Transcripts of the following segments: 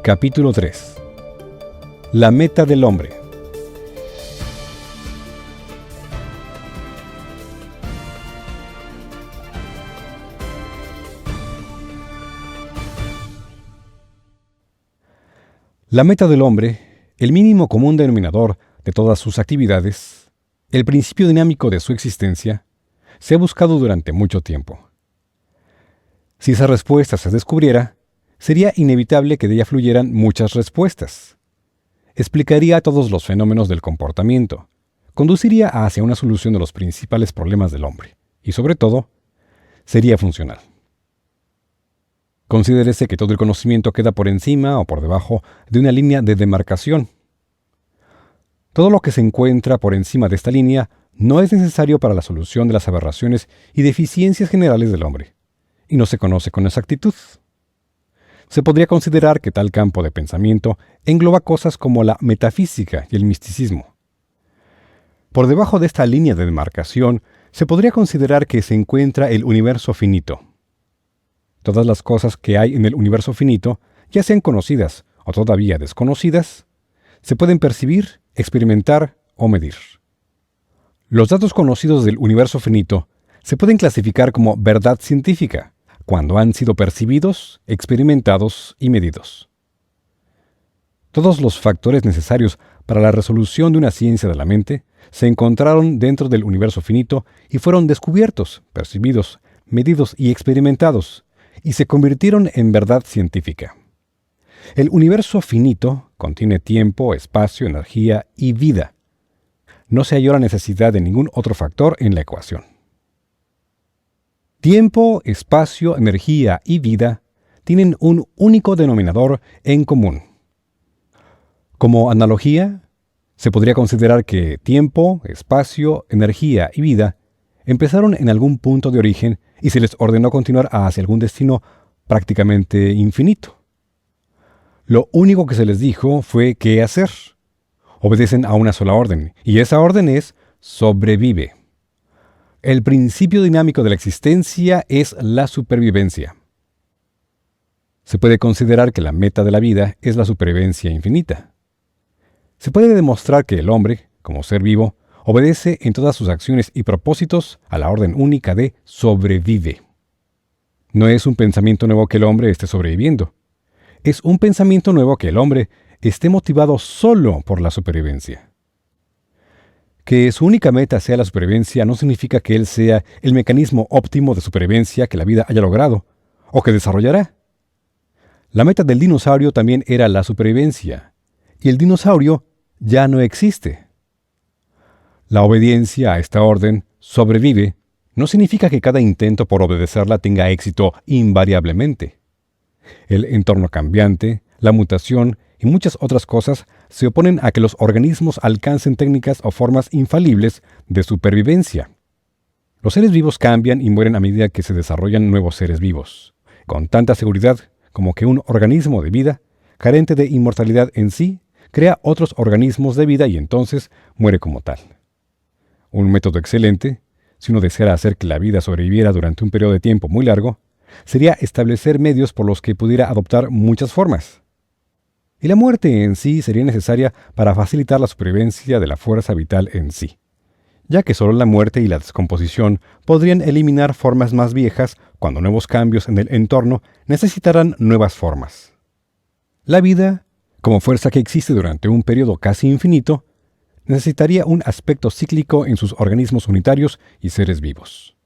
Capítulo 3. La meta del hombre. La meta del hombre, el mínimo común denominador de todas sus actividades, el principio dinámico de su existencia, se ha buscado durante mucho tiempo. Si esa respuesta se descubriera, sería inevitable que de ella fluyeran muchas respuestas. Explicaría todos los fenómenos del comportamiento, conduciría hacia una solución de los principales problemas del hombre, y sobre todo, sería funcional. Considérese que todo el conocimiento queda por encima o por debajo de una línea de demarcación. Todo lo que se encuentra por encima de esta línea no es necesario para la solución de las aberraciones y deficiencias generales del hombre, y no se conoce con exactitud. Se podría considerar que tal campo de pensamiento engloba cosas como la metafísica y el misticismo. Por debajo de esta línea de demarcación, se podría considerar que se encuentra el universo finito. Todas las cosas que hay en el universo finito, ya sean conocidas o todavía desconocidas, se pueden percibir, experimentar o medir. Los datos conocidos del universo finito se pueden clasificar como verdad científica, cuando han sido percibidos, experimentados y medidos. Todos los factores necesarios para la resolución de una ciencia de la mente se encontraron dentro del universo finito y fueron descubiertos, percibidos, medidos y experimentados, y se convirtieron en verdad científica. El universo finito contiene tiempo, espacio, energía y vida. No se halló la necesidad de ningún otro factor en la ecuación. Tiempo, espacio, energía y vida tienen un único denominador en común. Como analogía, se podría considerar que tiempo, espacio, energía y vida empezaron en algún punto de origen y se les ordenó continuar hacia algún destino prácticamente infinito. Lo único que se les dijo fue qué hacer. Obedecen a una sola orden, y esa orden es sobrevive. El principio dinámico de la existencia es la supervivencia. Se puede considerar que la meta de la vida es la supervivencia infinita. Se puede demostrar que el hombre, como ser vivo, obedece en todas sus acciones y propósitos a la orden única de sobrevive. No es un pensamiento nuevo que el hombre esté sobreviviendo. Es un pensamiento nuevo que el hombre esté motivado solo por la supervivencia. Que su única meta sea la supervivencia no significa que él sea el mecanismo óptimo de supervivencia que la vida haya logrado o que desarrollará. La meta del dinosaurio también era la supervivencia, y el dinosaurio ya no existe. La obediencia a esta orden, sobrevive, no significa que cada intento por obedecerla tenga éxito invariablemente. El entorno cambiante, la mutación y muchas otras cosas se oponen a que los organismos alcancen técnicas o formas infalibles de supervivencia. Los seres vivos cambian y mueren a medida que se desarrollan nuevos seres vivos, con tanta seguridad como que un organismo de vida, carente de inmortalidad en sí, crea otros organismos de vida y entonces muere como tal. Un método excelente, si uno deseara hacer que la vida sobreviviera durante un periodo de tiempo muy largo, sería establecer medios por los que pudiera adoptar muchas formas. Y la muerte en sí sería necesaria para facilitar la supervivencia de la fuerza vital en sí, ya que solo la muerte y la descomposición podrían eliminar formas más viejas cuando nuevos cambios en el entorno necesitarán nuevas formas. La vida, como fuerza que existe durante un periodo casi infinito, necesitaría un aspecto cíclico en sus organismos unitarios y seres vivos.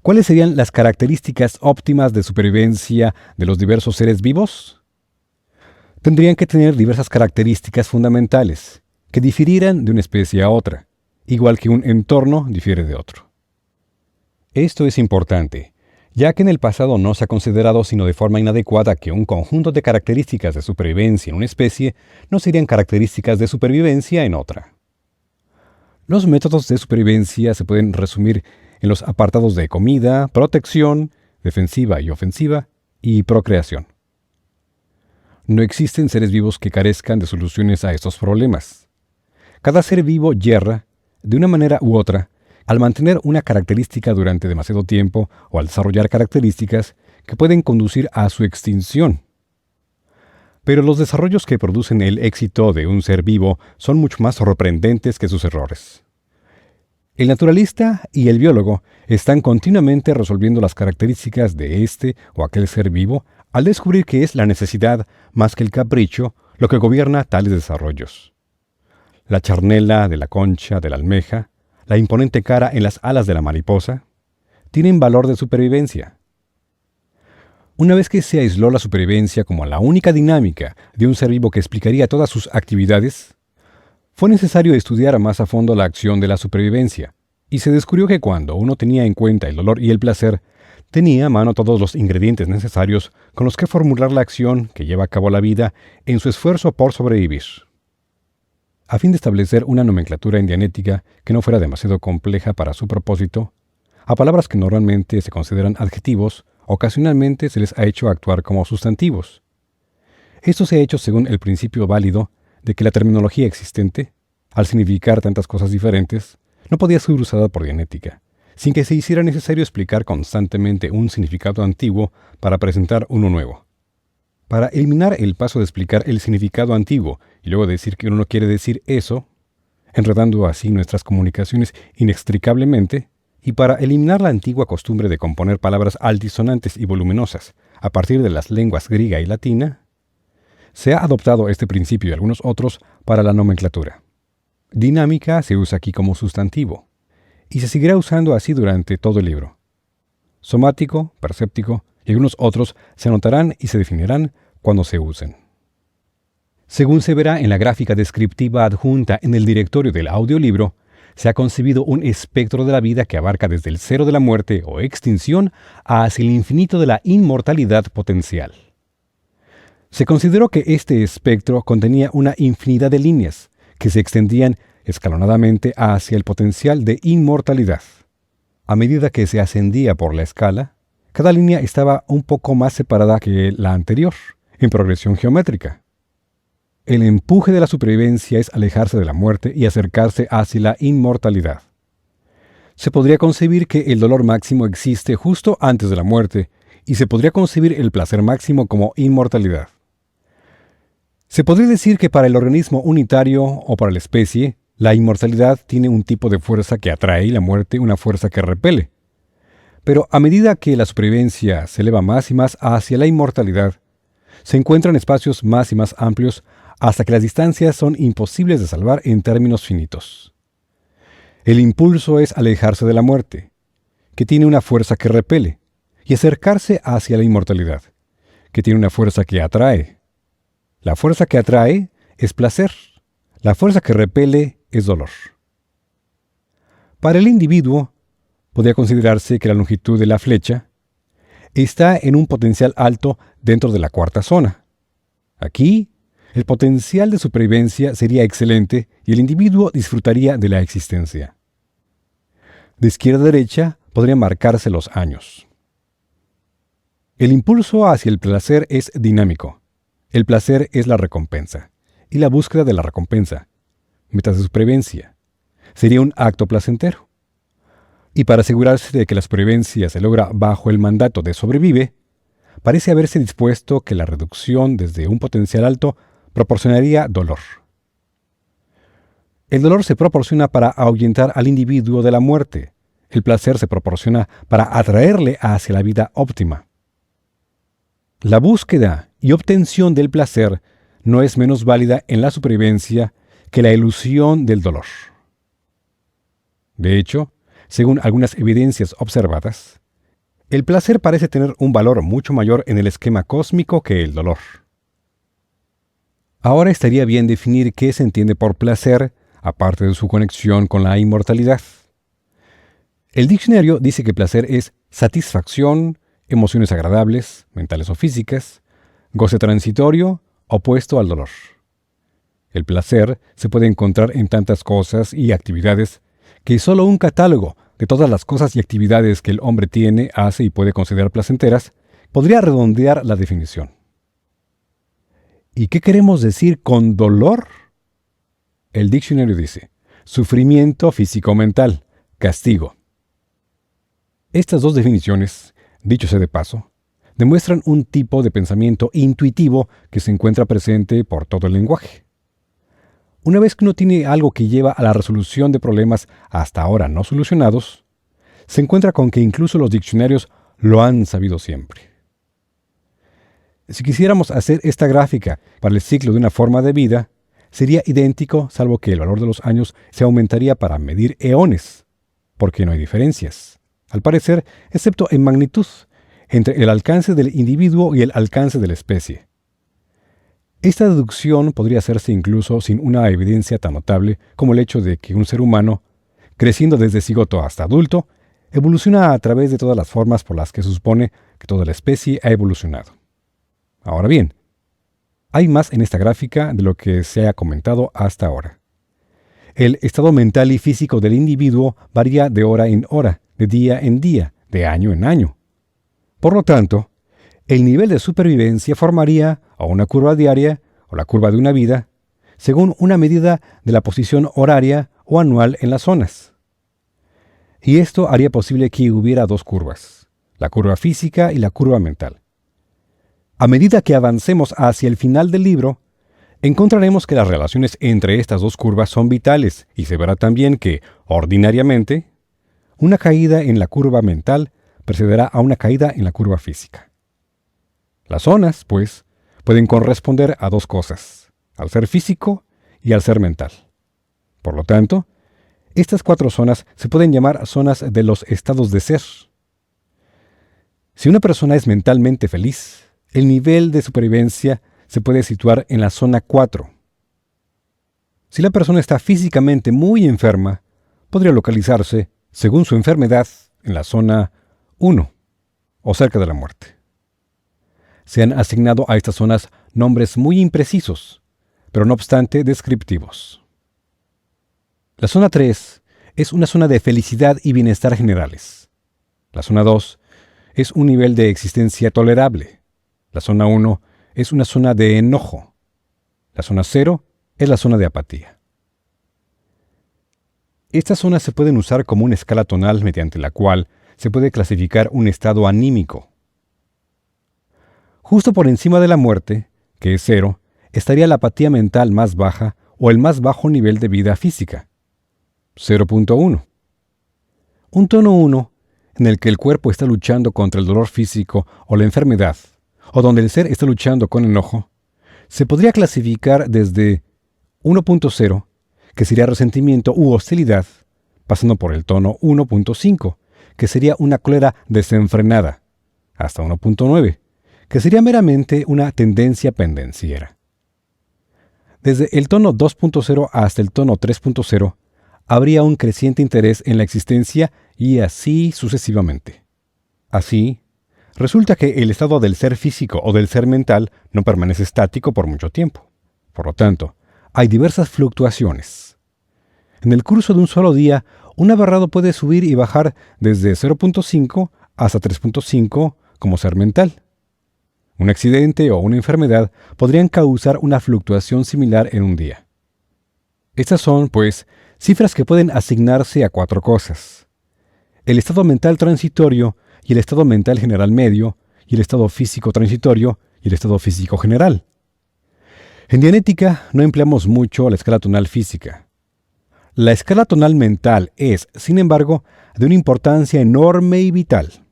¿Cuáles serían las características óptimas de supervivencia de los diversos seres vivos? Tendrían que tener diversas características fundamentales, que difirieran de una especie a otra, igual que un entorno difiere de otro. Esto es importante, ya que en el pasado no se ha considerado sino de forma inadecuada que un conjunto de características de supervivencia en una especie no serían características de supervivencia en otra. Los métodos de supervivencia se pueden resumir en los apartados de comida, protección, defensiva y ofensiva, y procreación. No existen seres vivos que carezcan de soluciones a estos problemas. Cada ser vivo yerra, de una manera u otra, al mantener una característica durante demasiado tiempo o al desarrollar características que pueden conducir a su extinción. Pero los desarrollos que producen el éxito de un ser vivo son mucho más sorprendentes que sus errores. El naturalista y el biólogo están continuamente resolviendo las características de este o aquel ser vivo al descubrir que es la necesidad más que el capricho lo que gobierna tales desarrollos. La charnela de la concha de la almeja, la imponente cara en las alas de la mariposa, tienen valor de supervivencia. Una vez que se aisló la supervivencia como la única dinámica de un ser vivo que explicaría todas sus actividades, fue necesario estudiar más a fondo la acción de la supervivencia, y se descubrió que cuando uno tenía en cuenta el dolor y el placer, tenía a mano todos los ingredientes necesarios con los que formular la acción que lleva a cabo la vida en su esfuerzo por sobrevivir. A fin de establecer una nomenclatura en dianética que no fuera demasiado compleja para su propósito, a palabras que normalmente se consideran adjetivos, ocasionalmente se les ha hecho actuar como sustantivos. Esto se ha hecho según el principio válido de que la terminología existente, al significar tantas cosas diferentes, no podía ser usada por dianética, sin que se hiciera necesario explicar constantemente un significado antiguo para presentar uno nuevo. Para eliminar el paso de explicar el significado antiguo y luego decir que uno no quiere decir eso, enredando así nuestras comunicaciones inextricablemente, y para eliminar la antigua costumbre de componer palabras altisonantes y voluminosas a partir de las lenguas griega y latina, se ha adoptado este principio y algunos otros para la nomenclatura. Dinámica se usa aquí como sustantivo, y se seguirá usando así durante todo el libro. Somático, percéptico y algunos otros se anotarán y se definirán cuando se usen. Según se verá en la gráfica descriptiva adjunta en el directorio del audiolibro, se ha concebido un espectro de la vida que abarca desde el cero de la muerte o extinción hacia el infinito de la inmortalidad potencial. Se consideró que este espectro contenía una infinidad de líneas que se extendían escalonadamente hacia el potencial de inmortalidad. A medida que se ascendía por la escala, cada línea estaba un poco más separada que la anterior, en progresión geométrica. El empuje de la supervivencia es alejarse de la muerte y acercarse hacia la inmortalidad. Se podría concebir que el dolor máximo existe justo antes de la muerte, y se podría concebir el placer máximo como inmortalidad. Se podría decir que para el organismo unitario o para la especie, la inmortalidad tiene un tipo de fuerza que atrae y la muerte una fuerza que repele. Pero a medida que la supervivencia se eleva más y más hacia la inmortalidad, se encuentran espacios más y más amplios hasta que las distancias son imposibles de salvar en términos finitos. El impulso es alejarse de la muerte, que tiene una fuerza que repele, y acercarse hacia la inmortalidad, que tiene una fuerza que atrae. La fuerza que atrae es placer, la fuerza que repele es dolor. Para el individuo, podría considerarse que la longitud de la flecha está en un potencial alto dentro de la cuarta zona. Aquí, el potencial de supervivencia sería excelente y el individuo disfrutaría de la existencia. De izquierda a derecha podrían marcarse los años. El impulso hacia el placer es dinámico. El placer es la recompensa, y la búsqueda de la recompensa, metas de supervivencia, sería un acto placentero. Y para asegurarse de que la supervivencia se logra bajo el mandato de sobrevive, parece haberse dispuesto que la reducción desde un potencial alto proporcionaría dolor. El dolor se proporciona para ahuyentar al individuo de la muerte. El placer se proporciona para atraerle hacia la vida óptima. La búsqueda y obtención del placer no es menos válida en la supervivencia que la ilusión del dolor. De hecho, según algunas evidencias observadas, el placer parece tener un valor mucho mayor en el esquema cósmico que el dolor. Ahora estaría bien definir qué se entiende por placer, aparte de su conexión con la inmortalidad. El diccionario dice que placer es satisfacción, emociones agradables, mentales o físicas, goce transitorio, opuesto al dolor. El placer se puede encontrar en tantas cosas y actividades que solo un catálogo de todas las cosas y actividades que el hombre tiene, hace y puede considerar placenteras podría redondear la definición. ¿Y qué queremos decir con dolor? El diccionario dice: sufrimiento físico-mental, castigo. Estas dos definiciones, dicho sea de paso, demuestran un tipo de pensamiento intuitivo que se encuentra presente por todo el lenguaje. Una vez que uno tiene algo que lleva a la resolución de problemas hasta ahora no solucionados, se encuentra con que incluso los diccionarios lo han sabido siempre. Si quisiéramos hacer esta gráfica para el ciclo de una forma de vida, sería idéntico, salvo que el valor de los años se aumentaría para medir eones, porque no hay diferencias, al parecer, excepto en magnitud, entre el alcance del individuo y el alcance de la especie. Esta deducción podría hacerse incluso sin una evidencia tan notable como el hecho de que un ser humano, creciendo desde cigoto hasta adulto, evoluciona a través de todas las formas por las que se supone que toda la especie ha evolucionado. Ahora bien, hay más en esta gráfica de lo que se ha comentado hasta ahora. El estado mental y físico del individuo varía de hora en hora, de día en día, de año en año. Por lo tanto, el nivel de supervivencia formaría o una curva diaria o la curva de una vida, según una medida de la posición horaria o anual en las zonas. Y esto haría posible que hubiera dos curvas, la curva física y la curva mental. A medida que avancemos hacia el final del libro, encontraremos que las relaciones entre estas dos curvas son vitales y se verá también que, ordinariamente, una caída en la curva mental precederá a una caída en la curva física. Las zonas, pues, pueden corresponder a dos cosas, al ser físico y al ser mental. Por lo tanto, estas cuatro zonas se pueden llamar zonas de los estados de ser. Si una persona es mentalmente feliz, el nivel de supervivencia se puede situar en la zona 4. Si la persona está físicamente muy enferma, podría localizarse, según su enfermedad, en la zona 1 o cerca de la muerte. Se han asignado a estas zonas nombres muy imprecisos, pero no obstante descriptivos. La zona 3 es una zona de felicidad y bienestar generales. La zona 2 es un nivel de existencia tolerable. La zona 1 es una zona de enojo. La zona 0 es la zona de apatía. Estas zonas se pueden usar como una escala tonal mediante la cual se puede clasificar un estado anímico. Justo por encima de la muerte, que es 0, estaría la apatía mental más baja o el más bajo nivel de vida física, 0.1. Un tono 1, en el que el cuerpo está luchando contra el dolor físico o la enfermedad, o donde el ser está luchando con enojo, se podría clasificar desde 1.0, que sería resentimiento u hostilidad, pasando por el tono 1.5, que sería una cólera desenfrenada, hasta 1.9, que sería meramente una tendencia pendenciera. Desde el tono 2.0 hasta el tono 3.0, habría un creciente interés en la existencia y así sucesivamente. Así, resulta que el estado del ser físico o del ser mental no permanece estático por mucho tiempo. Por lo tanto, hay diversas fluctuaciones. En el curso de un solo día, un aberrado puede subir y bajar desde 0.5 hasta 3.5 como ser mental. Un accidente o una enfermedad podrían causar una fluctuación similar en un día. Estas son, pues, cifras que pueden asignarse a cuatro cosas: el estado mental transitorio y el estado mental general medio, y el estado físico transitorio y el estado físico general. En Dianética no empleamos mucho la escala tonal física. La escala tonal mental es, sin embargo, de una importancia enorme y vital.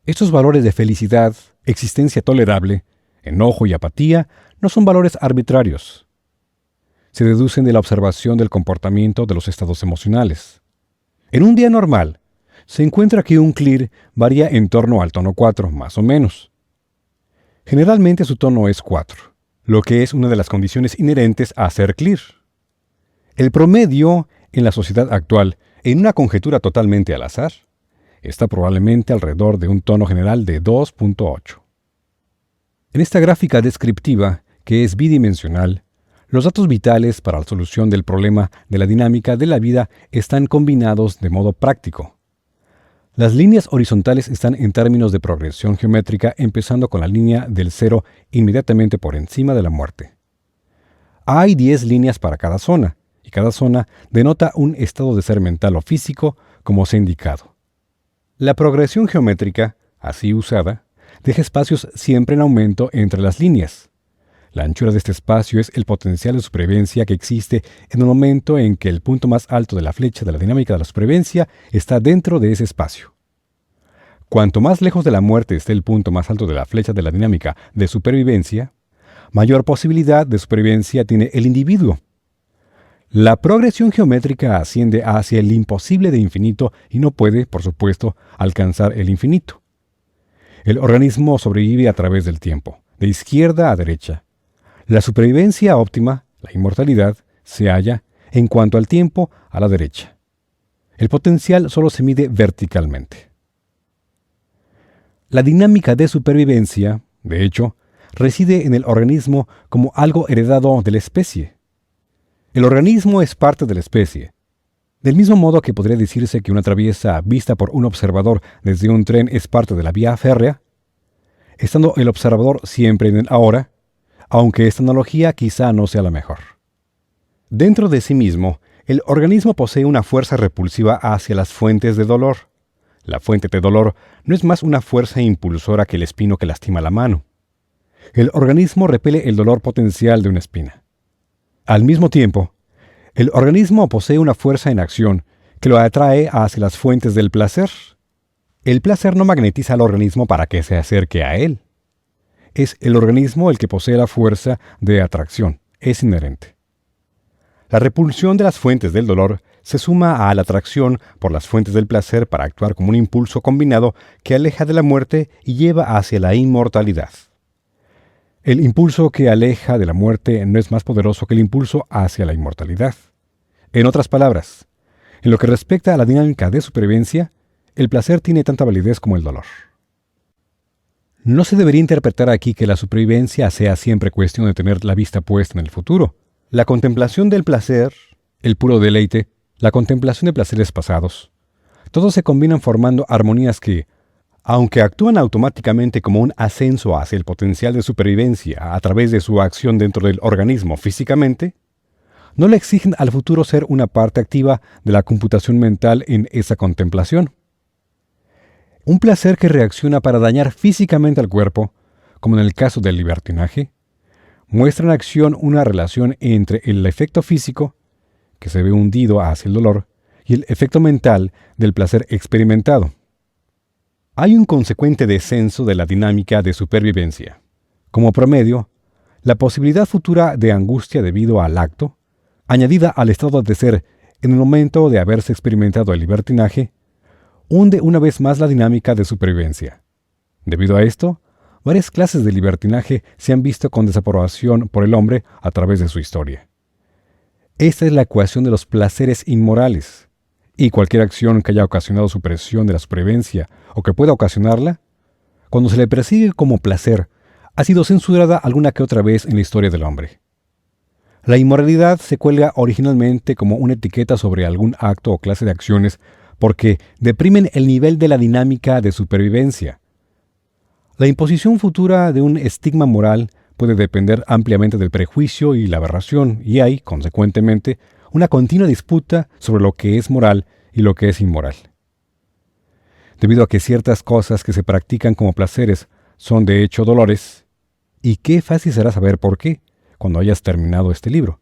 Estos valores de felicidad, existencia tolerable, enojo y apatía no son valores arbitrarios. Se deducen de la observación del comportamiento de los estados emocionales. En un día normal, se encuentra que un clear varía en torno al tono 4, más o menos. Generalmente su tono es 4, lo que es una de las condiciones inherentes a ser clear. El promedio en la sociedad actual, en una conjetura totalmente al azar, está probablemente alrededor de un tono general de 2.8. En esta gráfica descriptiva, que es bidimensional, los datos vitales para la solución del problema de la dinámica de la vida están combinados de modo práctico. Las líneas horizontales están en términos de progresión geométrica, empezando con la línea del 0 inmediatamente por encima de la muerte. Hay 10 líneas para cada zona, y cada zona denota un estado de ser mental o físico, como se ha indicado. La progresión geométrica, así usada, deja espacios siempre en aumento entre las líneas. La anchura de este espacio es el potencial de supervivencia que existe en el momento en que el punto más alto de la flecha de la dinámica de la supervivencia está dentro de ese espacio. Cuanto más lejos de la muerte esté el punto más alto de la flecha de la dinámica de supervivencia, mayor posibilidad de supervivencia tiene el individuo. La progresión geométrica asciende hacia el imposible de infinito y no puede, por supuesto, alcanzar el infinito. El organismo sobrevive a través del tiempo, de izquierda a derecha. La supervivencia óptima, la inmortalidad, se halla, en cuanto al tiempo, a la derecha. El potencial solo se mide verticalmente. La dinámica de supervivencia, de hecho, reside en el organismo como algo heredado de la especie. El organismo es parte de la especie. Del mismo modo que podría decirse que una traviesa vista por un observador desde un tren es parte de la vía férrea, estando el observador siempre en el ahora, aunque esta analogía quizá no sea la mejor. Dentro de sí mismo, el organismo posee una fuerza repulsiva hacia las fuentes de dolor. La fuente de dolor no es más una fuerza impulsora que el espino que lastima la mano. El organismo repele el dolor potencial de una espina. Al mismo tiempo, el organismo posee una fuerza en acción que lo atrae hacia las fuentes del placer. El placer no magnetiza al organismo para que se acerque a él. Es el organismo el que posee la fuerza de atracción, es inherente. La repulsión de las fuentes del dolor se suma a la atracción por las fuentes del placer para actuar como un impulso combinado que aleja de la muerte y lleva hacia la inmortalidad. El impulso que aleja de la muerte no es más poderoso que el impulso hacia la inmortalidad. En otras palabras, en lo que respecta a la dinámica de supervivencia, el placer tiene tanta validez como el dolor. No se debería interpretar aquí que la supervivencia sea siempre cuestión de tener la vista puesta en el futuro. La contemplación del placer, el puro deleite, la contemplación de placeres pasados, todos se combinan formando armonías que, aunque actúan automáticamente como un ascenso hacia el potencial de supervivencia a través de su acción dentro del organismo físicamente, no le exigen al futuro ser una parte activa de la computación mental en esa contemplación. Un placer que reacciona para dañar físicamente al cuerpo, como en el caso del libertinaje, muestra en acción una relación entre el efecto físico, que se ve hundido hacia el dolor, y el efecto mental del placer experimentado. Hay un consecuente descenso de la dinámica de supervivencia. Como promedio, la posibilidad futura de angustia debido al acto, añadida al estado de ser en el momento de haberse experimentado el libertinaje, hunde una vez más la dinámica de supervivencia. Debido a esto, varias clases de libertinaje se han visto con desaprobación por el hombre a través de su historia. Esta es la ecuación de los placeres inmorales, y cualquier acción que haya ocasionado supresión de la supervivencia o que pueda ocasionarla, cuando se le persigue como placer, ha sido censurada alguna que otra vez en la historia del hombre. La inmoralidad se cuelga originalmente como una etiqueta sobre algún acto o clase de acciones porque deprimen el nivel de la dinámica de supervivencia. La imposición futura de un estigma moral puede depender ampliamente del prejuicio y la aberración, y hay, consecuentemente, una continua disputa sobre lo que es moral y lo que es inmoral. Debido a que ciertas cosas que se practican como placeres son de hecho dolores, y qué fácil será saber por qué cuando hayas terminado este libro.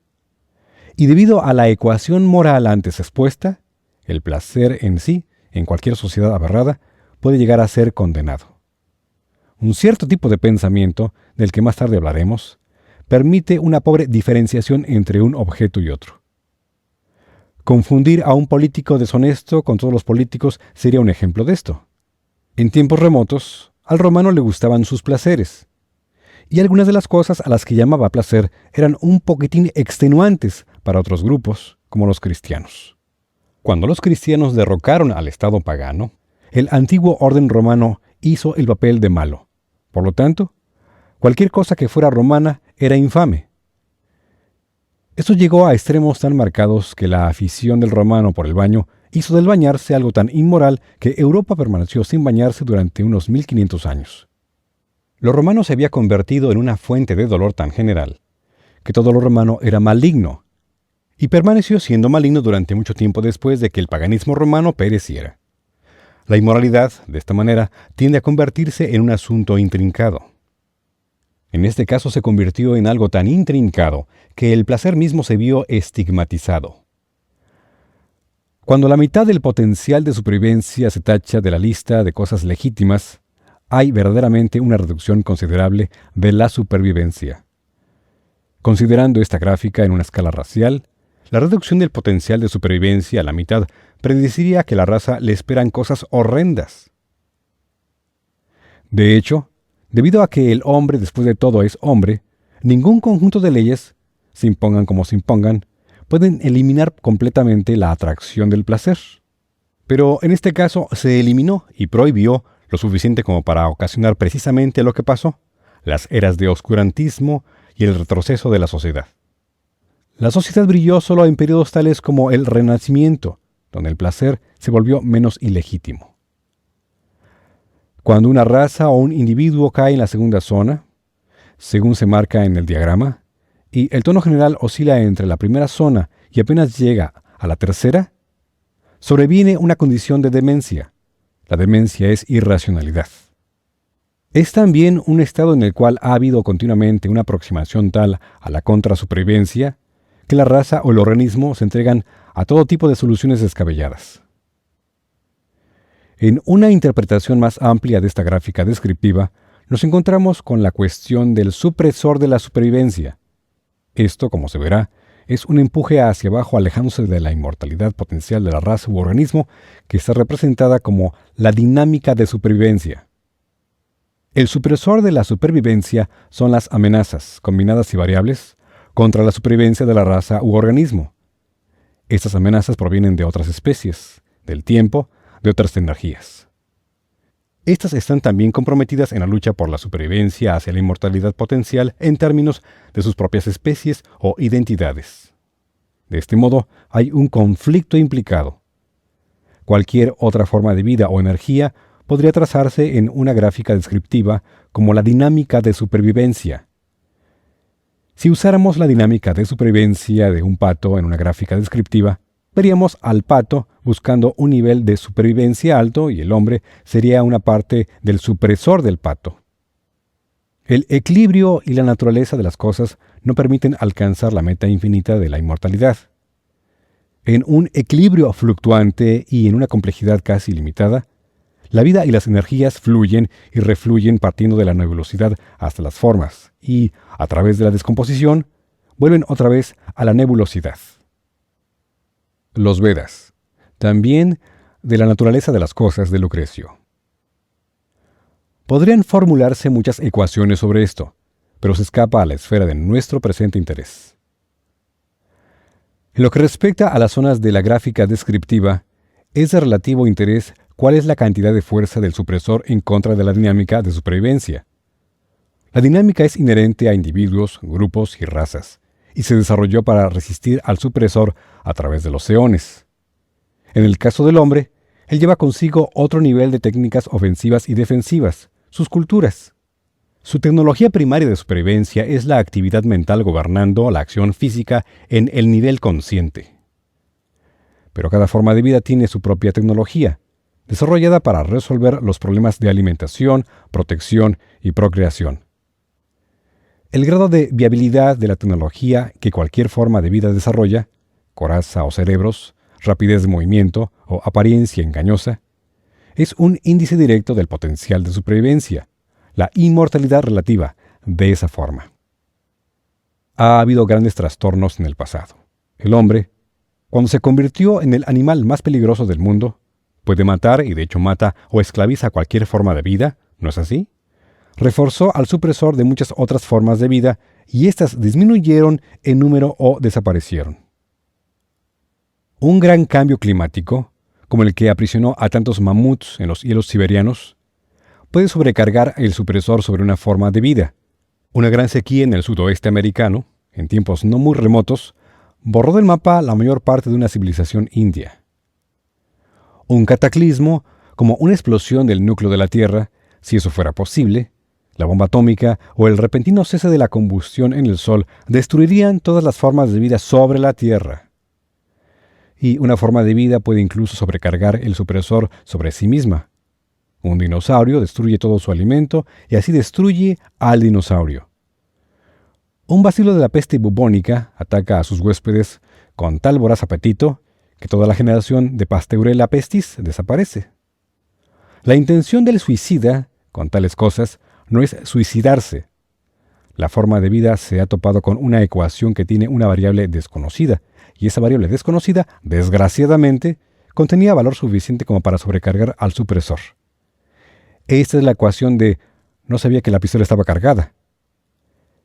Y debido a la ecuación moral antes expuesta, el placer en sí, en cualquier sociedad aberrada, puede llegar a ser condenado. Un cierto tipo de pensamiento, del que más tarde hablaremos, permite una pobre diferenciación entre un objeto y otro. Confundir a un político deshonesto con todos los políticos sería un ejemplo de esto. En tiempos remotos, al romano le gustaban sus placeres, y algunas de las cosas a las que llamaba placer eran un poquitín extenuantes para otros grupos, como los cristianos. Cuando los cristianos derrocaron al Estado pagano, el antiguo orden romano hizo el papel de malo. Por lo tanto, cualquier cosa que fuera romana era infame. Esto llegó a extremos tan marcados que la afición del romano por el baño hizo del bañarse algo tan inmoral que Europa permaneció sin bañarse durante unos 1500 años. Lo romano se había convertido en una fuente de dolor tan general que todo lo romano era maligno, y permaneció siendo maligno durante mucho tiempo después de que el paganismo romano pereciera. La inmoralidad, de esta manera, tiende a convertirse en un asunto intrincado. En este caso se convirtió en algo tan intrincado que el placer mismo se vio estigmatizado. Cuando la mitad del potencial de supervivencia se tacha de la lista de cosas legítimas, hay verdaderamente una reducción considerable de la supervivencia. Considerando esta gráfica en una escala racial, la reducción del potencial de supervivencia a la mitad predeciría que a la raza le esperan cosas horrendas. De hecho, debido a que el hombre después de todo es hombre, ningún conjunto de leyes, se impongan como se impongan, pueden eliminar completamente la atracción del placer. Pero en este caso se eliminó y prohibió lo suficiente como para ocasionar precisamente lo que pasó, las eras de oscurantismo y el retroceso de la sociedad. La sociedad brilló solo en periodos tales como el Renacimiento, donde el placer se volvió menos ilegítimo. Cuando una raza o un individuo cae en la segunda zona, según se marca en el diagrama, y el tono general oscila entre la primera zona y apenas llega a la tercera, sobreviene una condición de demencia. La demencia es irracionalidad. Es también un estado en el cual ha habido continuamente una aproximación tal a la contrasupervivencia que la raza o el organismo se entregan a todo tipo de soluciones descabelladas. En una interpretación más amplia de esta gráfica descriptiva, nos encontramos con la cuestión del supresor de la supervivencia. Esto, como se verá, es un empuje hacia abajo alejándose de la inmortalidad potencial de la raza u organismo que está representada como la dinámica de supervivencia. El supresor de la supervivencia son las amenazas, combinadas y variables, contra la supervivencia de la raza u organismo. Estas amenazas provienen de otras especies, del tiempo, de otras energías. Estas están también comprometidas en la lucha por la supervivencia hacia la inmortalidad potencial en términos de sus propias especies o identidades. De este modo, hay un conflicto implicado. Cualquier otra forma de vida o energía podría trazarse en una gráfica descriptiva como la dinámica de supervivencia. Si usáramos la dinámica de supervivencia de un pato en una gráfica descriptiva, veríamos al pato buscando un nivel de supervivencia alto y el hombre sería una parte del supresor del pato. El equilibrio y la naturaleza de las cosas no permiten alcanzar la meta infinita de la inmortalidad. En un equilibrio fluctuante y en una complejidad casi ilimitada, la vida y las energías fluyen y refluyen partiendo de la nebulosidad hasta las formas y, a través de la descomposición, vuelven otra vez a la nebulosidad. Los Vedas. También de la naturaleza de las cosas de Lucrecio. Podrían formularse muchas ecuaciones sobre esto, pero se escapa a la esfera de nuestro presente interés. En lo que respecta a las zonas de la gráfica descriptiva, es de relativo interés cuál es la cantidad de fuerza del supresor en contra de la dinámica de supervivencia. La dinámica es inherente a individuos, grupos y razas, y se desarrolló para resistir al supresor a través de los eones. En el caso del hombre, él lleva consigo otro nivel de técnicas ofensivas y defensivas, sus culturas. Su tecnología primaria de supervivencia es la actividad mental gobernando la acción física en el nivel consciente. Pero cada forma de vida tiene su propia tecnología, desarrollada para resolver los problemas de alimentación, protección y procreación. El grado de viabilidad de la tecnología que cualquier forma de vida desarrolla, coraza o cerebros, rapidez de movimiento o apariencia engañosa, es un índice directo del potencial de supervivencia, la inmortalidad relativa de esa forma. Ha habido grandes trastornos en el pasado. El hombre, cuando se convirtió en el animal más peligroso del mundo, puede matar y de hecho mata o esclaviza cualquier forma de vida, ¿no es así? Reforzó al supresor de muchas otras formas de vida y éstas disminuyeron en número o desaparecieron. Un gran cambio climático, como el que aprisionó a tantos mamuts en los hielos siberianos, puede sobrecargar el supresor sobre una forma de vida. Una gran sequía en el sudoeste americano, en tiempos no muy remotos, borró del mapa la mayor parte de una civilización india. Un cataclismo, como una explosión del núcleo de la Tierra, si eso fuera posible, la bomba atómica o el repentino cese de la combustión en el Sol destruirían todas las formas de vida sobre la Tierra. y una forma de vida puede incluso sobrecargar el supresor sobre sí misma. Un dinosaurio destruye todo su alimento y así destruye al dinosaurio. Un bacilo de la peste bubónica ataca a sus huéspedes con tal voraz apetito que toda la generación de Pasteurella pestis desaparece. La intención del suicida, con tales cosas, no es suicidarse. La forma de vida se ha topado con una ecuación que tiene una variable desconocida, y esa variable desconocida, desgraciadamente, contenía valor suficiente como para sobrecargar al supresor. Esta es la ecuación de no sabía que la pistola estaba cargada.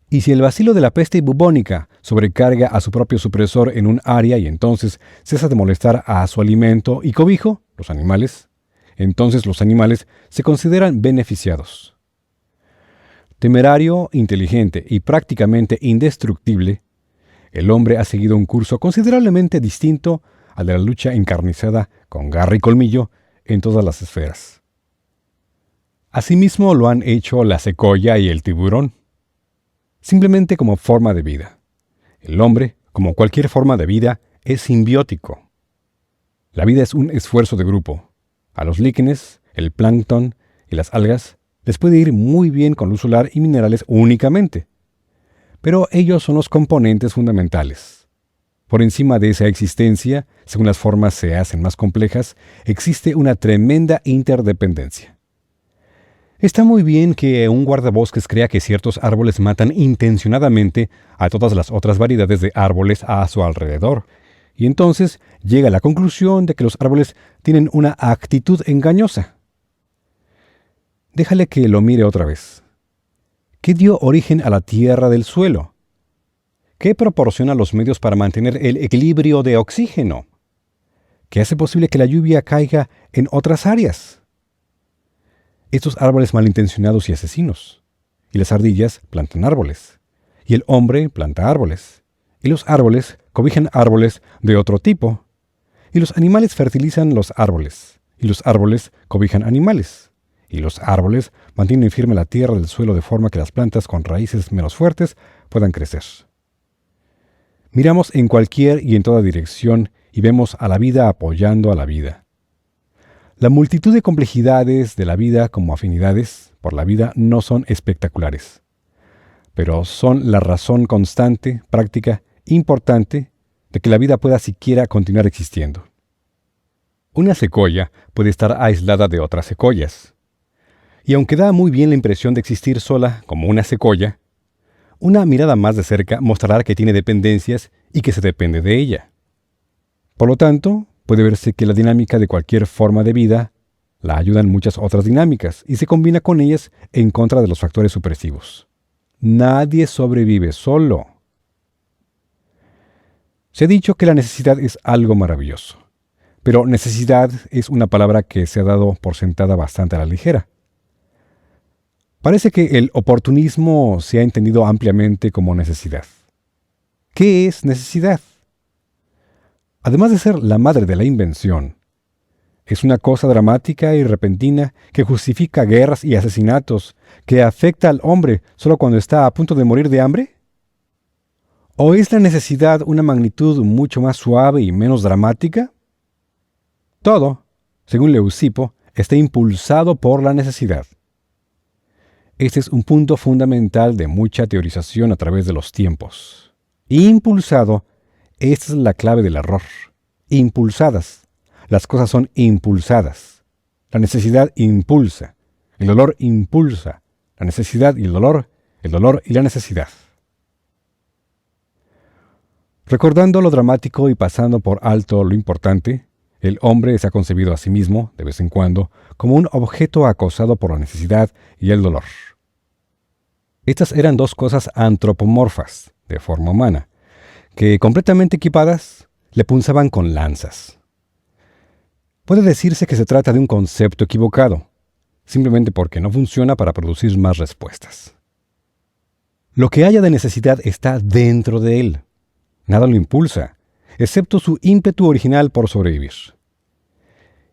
Y si el bacilo de la peste bubónica sobrecarga a su propio supresor en un área y entonces cesa de molestar a su alimento y cobijo, los animales, entonces los animales se consideran beneficiados. Temerario, inteligente y prácticamente indestructible, el hombre ha seguido un curso considerablemente distinto al de la lucha encarnizada con garra y colmillo en todas las esferas. Asimismo lo han hecho la secoya y el tiburón, simplemente como forma de vida. El hombre, como cualquier forma de vida, es simbiótico. La vida es un esfuerzo de grupo. A los líquenes, el plancton y las algas les puede ir muy bien con luz solar y minerales únicamente, pero ellos son los componentes fundamentales. Por encima de esa existencia, según las formas se hacen más complejas, existe una tremenda interdependencia. Está muy bien que un guardabosques crea que ciertos árboles matan intencionadamente a todas las otras variedades de árboles a su alrededor, y entonces llega a la conclusión de que los árboles tienen una actitud engañosa. Déjale que lo mire otra vez. ¿Qué dio origen a la tierra del suelo? ¿Qué proporciona los medios para mantener el equilibrio de oxígeno? ¿Qué hace posible que la lluvia caiga en otras áreas? Estos árboles malintencionados y asesinos. Y las ardillas plantan árboles. Y el hombre planta árboles. Y los árboles cobijan árboles de otro tipo. Y los animales fertilizan los árboles. Y los árboles cobijan animales. Y los árboles mantienen firme la tierra del suelo de forma que las plantas con raíces menos fuertes puedan crecer. Miramos en cualquier y en toda dirección y vemos a la vida apoyando a la vida. La multitud de complejidades de la vida como afinidades por la vida no son espectaculares, pero son la razón constante, práctica, importante de que la vida pueda siquiera continuar existiendo. Una secoya puede estar aislada de otras secoyas, y aunque da muy bien la impresión de existir sola como una secoya, una mirada más de cerca mostrará que tiene dependencias y que se depende de ella. Por lo tanto, puede verse que la dinámica de cualquier forma de vida la ayudan muchas otras dinámicas y se combina con ellas en contra de los factores supresivos. Nadie sobrevive solo. Se ha dicho que la necesidad es algo maravilloso, pero necesidad es una palabra que se ha dado por sentada bastante a la ligera. Parece que el oportunismo se ha entendido ampliamente como necesidad. ¿Qué es necesidad? Además de ser la madre de la invención, es una cosa dramática y repentina que justifica guerras y asesinatos, que afecta al hombre solo cuando está a punto de morir de hambre. ¿O es la necesidad una magnitud mucho más suave y menos dramática? Todo, según Leucipo, está impulsado por la necesidad. Este es un punto fundamental de mucha teorización a través de los tiempos. Impulsado, esta es la clave del error. Impulsadas. Las cosas son impulsadas. La necesidad impulsa. El dolor impulsa. La necesidad y el dolor y la necesidad. Recordando lo dramático y pasando por alto lo importante, el hombre se ha concebido a sí mismo, de vez en cuando, como un objeto acosado por la necesidad y el dolor. Estas eran dos cosas antropomorfas, de forma humana, que, completamente equipadas, le punzaban con lanzas. Puede decirse que se trata de un concepto equivocado, simplemente porque no funciona para producir más respuestas. Lo que haya de necesidad está dentro de él. Nada lo impulsa, excepto su ímpetu original por sobrevivir.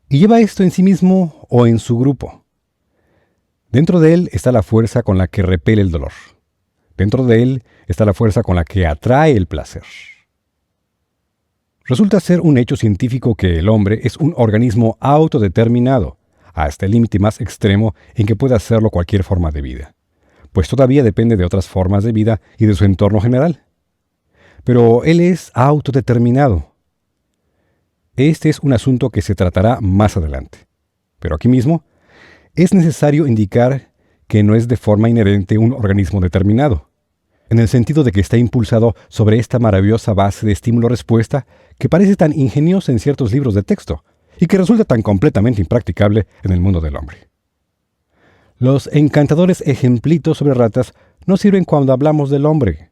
Y lleva esto en sí mismo o en su grupo. Dentro de él está la fuerza con la que repele el dolor. Dentro de él está la fuerza con la que atrae el placer. Resulta ser un hecho científico que el hombre es un organismo autodeterminado, hasta el límite más extremo en que puede hacerlo cualquier forma de vida, pues todavía depende de otras formas de vida y de su entorno general. Pero él es autodeterminado. Este es un asunto que se tratará más adelante. Pero aquí mismo, es necesario indicar que no es de forma inherente un organismo determinado, en el sentido de que está impulsado sobre esta maravillosa base de estímulo-respuesta que parece tan ingeniosa en ciertos libros de texto y que resulta tan completamente impracticable en el mundo del hombre. Los encantadores ejemplitos sobre ratas no sirven cuando hablamos del hombre.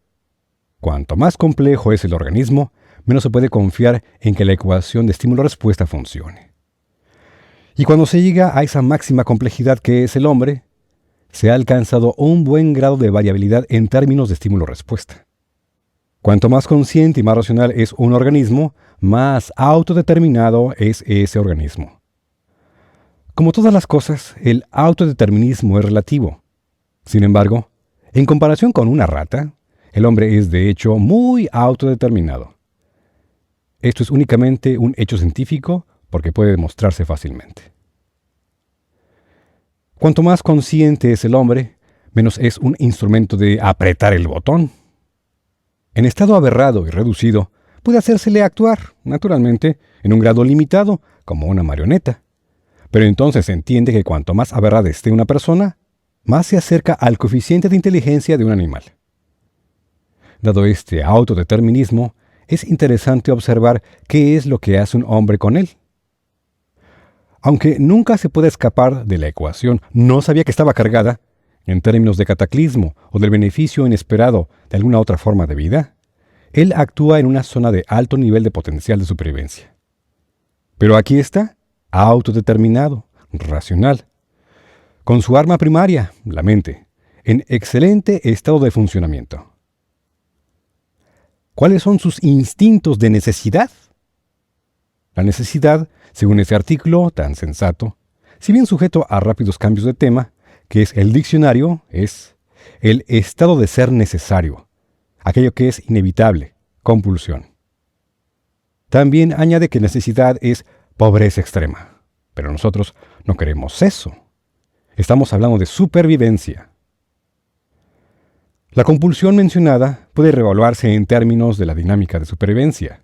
Cuanto más complejo es el organismo, menos se puede confiar en que la ecuación de estímulo-respuesta funcione. Y cuando se llega a esa máxima complejidad que es el hombre, se ha alcanzado un buen grado de variabilidad en términos de estímulo-respuesta. Cuanto más consciente y más racional es un organismo, más autodeterminado es ese organismo. Como todas las cosas, el autodeterminismo es relativo. Sin embargo, en comparación con una rata, el hombre es de hecho muy autodeterminado. Esto es únicamente un hecho científico porque puede demostrarse fácilmente. Cuanto más consciente es el hombre, menos es un instrumento de apretar el botón. En estado aberrado y reducido, puede hacérsele actuar, naturalmente, en un grado limitado, como una marioneta. Pero entonces se entiende que cuanto más aberrada esté una persona, más se acerca al coeficiente de inteligencia de un animal. Dado este autodeterminismo, es interesante observar qué es lo que hace un hombre con él. Aunque nunca se puede escapar de la ecuación, no sabía que estaba cargada, en términos de cataclismo o del beneficio inesperado de alguna otra forma de vida, él actúa en una zona de alto nivel de potencial de supervivencia. Pero aquí está, autodeterminado, racional, con su arma primaria, la mente, en excelente estado de funcionamiento. ¿Cuáles son sus instintos de necesidad? La necesidad, según este artículo tan sensato, si bien sujeto a rápidos cambios de tema, que es el diccionario, es el estado de ser necesario, aquello que es inevitable, compulsión. También añade que necesidad es pobreza extrema, pero nosotros no queremos eso. Estamos hablando de supervivencia. La compulsión mencionada puede reevaluarse en términos de la dinámica de supervivencia.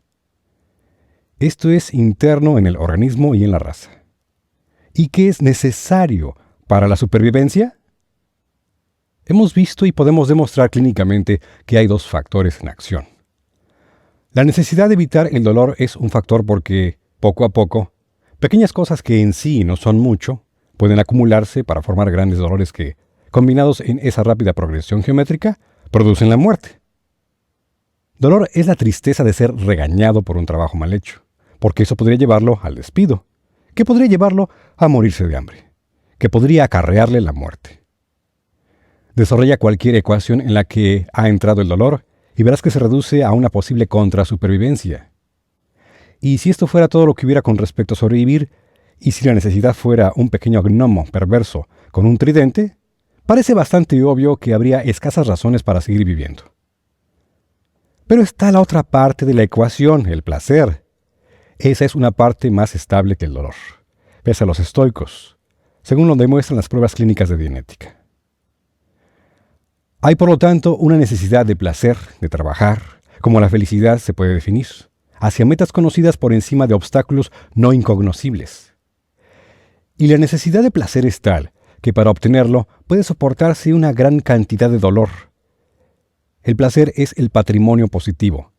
Esto es interno en el organismo y en la raza. ¿Y qué es necesario para la supervivencia? Hemos visto y podemos demostrar clínicamente que hay dos factores en acción. La necesidad de evitar el dolor es un factor porque, poco a poco, pequeñas cosas que en sí no son mucho, pueden acumularse para formar grandes dolores que, combinados en esa rápida progresión geométrica, producen la muerte. Dolor es la tristeza de ser regañado por un trabajo mal hecho, porque eso podría llevarlo al despido, que podría llevarlo a morirse de hambre, que podría acarrearle la muerte. Desarrolla cualquier ecuación en la que ha entrado el dolor y verás que se reduce a una posible contrasupervivencia. Y si esto fuera todo lo que hubiera con respecto a sobrevivir, y si la necesidad fuera un pequeño gnomo perverso con un tridente, parece bastante obvio que habría escasas razones para seguir viviendo. Pero está la otra parte de la ecuación, el placer. Esa es una parte más estable que el dolor, pese a los estoicos, según lo demuestran las pruebas clínicas de Dianética. Hay, por lo tanto, una necesidad de placer, de trabajar, como la felicidad se puede definir, hacia metas conocidas por encima de obstáculos no incognoscibles. Y la necesidad de placer es tal que para obtenerlo puede soportarse una gran cantidad de dolor. El placer es el patrimonio positivo,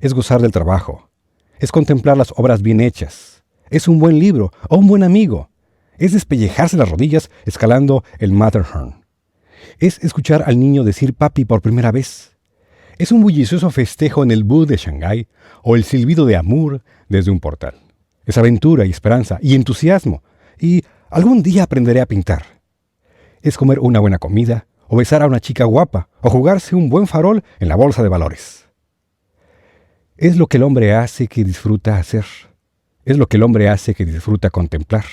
es gozar del trabajo, es contemplar las obras bien hechas, es un buen libro o un buen amigo, es despellejarse las rodillas escalando el Matterhorn, es escuchar al niño decir papi por primera vez, es un bullicioso festejo en el Bund de Shanghái o el silbido de Amur desde un portal. Es aventura y esperanza y entusiasmo, y algún día aprenderé a pintar. Es comer una buena comida, o besar a una chica guapa, o jugarse un buen farol en la bolsa de valores. Es lo que el hombre hace que disfruta hacer. Es lo que el hombre hace que disfruta contemplar.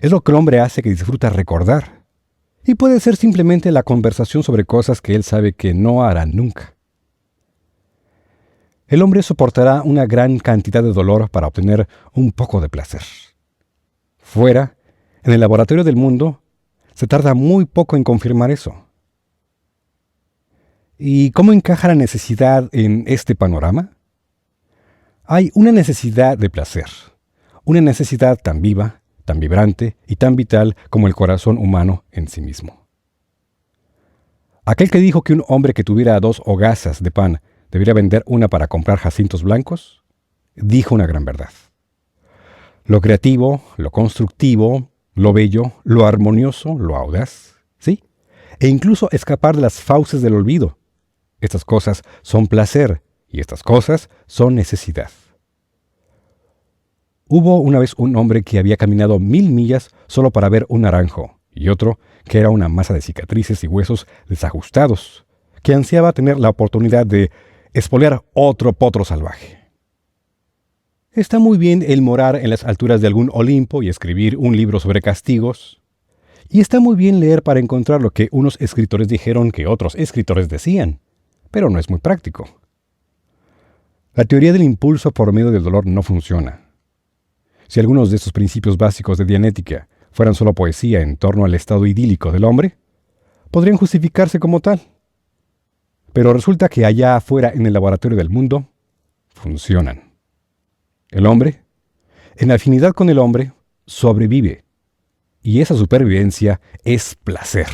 Es lo que el hombre hace que disfruta recordar. Y puede ser simplemente la conversación sobre cosas que él sabe que no hará nunca. el hombre soportará una gran cantidad de dolor para obtener un poco de placer. Fuera, en el laboratorio del mundo, se tarda muy poco en confirmar eso. ¿Y cómo encaja la necesidad en este panorama? Hay una necesidad de placer, una necesidad tan viva, tan vibrante y tan vital como el corazón humano en sí mismo. Aquel que dijo que un hombre que tuviera 2 hogazas de pan debería vender una para comprar jacintos blancos, dijo una gran verdad. Lo creativo, lo constructivo, lo bello, lo armonioso, lo audaz, ¿sí? E incluso escapar de las fauces del olvido. Estas cosas son placer y estas cosas son necesidad. Hubo una vez un hombre que había caminado 1000 millas solo para ver un naranjo, y otro que era una masa de cicatrices y huesos desajustados, que ansiaba tener la oportunidad de espolear otro potro salvaje. Está muy bien el morar en las alturas de algún Olimpo y escribir un libro sobre castigos, y está muy bien leer para encontrar lo que unos escritores dijeron que otros escritores decían, pero no es muy práctico. La teoría del impulso por medio del dolor no funciona. Si algunos de estos principios básicos de Dianética fueran solo poesía en torno al estado idílico del hombre, podrían justificarse como tal. Pero resulta que allá afuera en el laboratorio del mundo, funcionan. El hombre, en afinidad con el hombre, sobrevive. Y esa supervivencia es placer.